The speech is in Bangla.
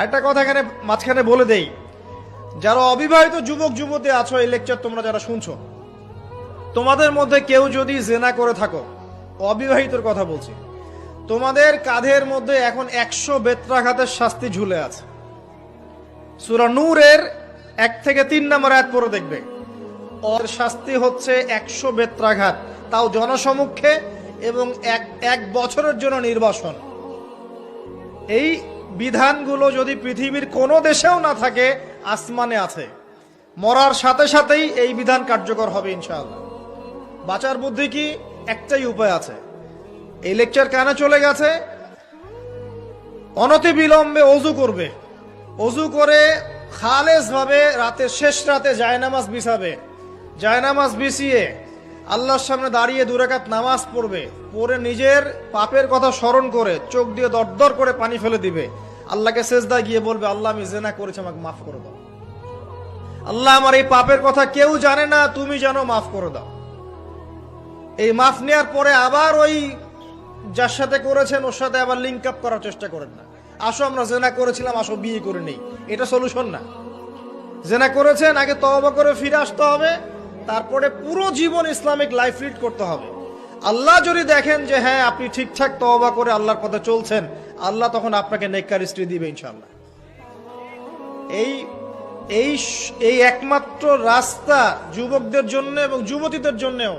একটা কথা এখানে মাঝখানে বলে দেই, যারা অবিবাহিত যুবক যুবতী আছো, এই লেকচার তোমরা যারা শুনছো, তোমাদের মধ্যে কেউ যদি জেনা করে থাকো, অবিবাহিতর কথা বলছি, তোমাদের কাঁধের মধ্যে এখন 100 বেত্রাঘাতের শাস্তি ঝুলে আছে। সূরা নূরের 1 থেকে 3 নম্বর আয়াত পড়ে দেখবে, ওর শাস্তি হচ্ছে 100 বেত্রাঘাত, তাও জনসমক্ষে, এবং এক বছরের জন্য নির্বাসন। এই বিধানগুলো যদি পৃথিবীর কোনো দেশেও না থাকে, আসমানে আছে। মরার সাথে সাথেই এই বিধান কার্যকর হবে ইনশাআল্লাহ। বাঁচার বুদ্ধি কি? একটাই উপায় আছে। এই লেকচার কেন চলে গেছে? অনতি বিলম্বে অজু করবে, অজু করে খালেস ভাবে রাতে শেষ রাতে জায়নামাজ বিছাবে, জায়নামাজ বিছিয়ে আল্লাহর সামনে দাঁড়িয়ে 2 রাকাত নামাজ পড়বে, পড়ে নিজের পাপের কথা স্মরণ করে চোখ দিয়ে দরদর করে পানি ফেলে দিবে, আল্লাহকে সেজদায় গিয়ে বলবে, আল্লাহ আমি জেনা করেছি, আমাকে মাফ করে দাও। আল্লাহ আমার এই পাপের কথা কেউ জানে না, তুমি জানো, মাফ করে দাও। এই মাফ নেওয়ার পরে আবার ওই যার সাথে করেছেন ওর সাথে আবার লিঙ্ক আপ করার চেষ্টা করেন না। আসো আমরা জেনা করেছিলাম, আসো বিয়ে করে নেই, এটা সলিউশন না। জেনা করেছেন, আগে তওবা করে ফিরে আসতে হবে, তারপরে পুরো জীবন ইসলামিক লাইফ লিড করতে হবে। আল্লাহ যদি দেখেন যে হ্যাঁ আপনি ঠিকঠাক তওবা করে আল্লাহর পথে চলছেন, আল্লাহ তখন আপনাকে নেককার স্ত্রী দিবে ইনশাআল্লাহ। এই এই এই একমাত্র রাস্তা যুবকদের জন্য এবং যুবতীদের জন্যও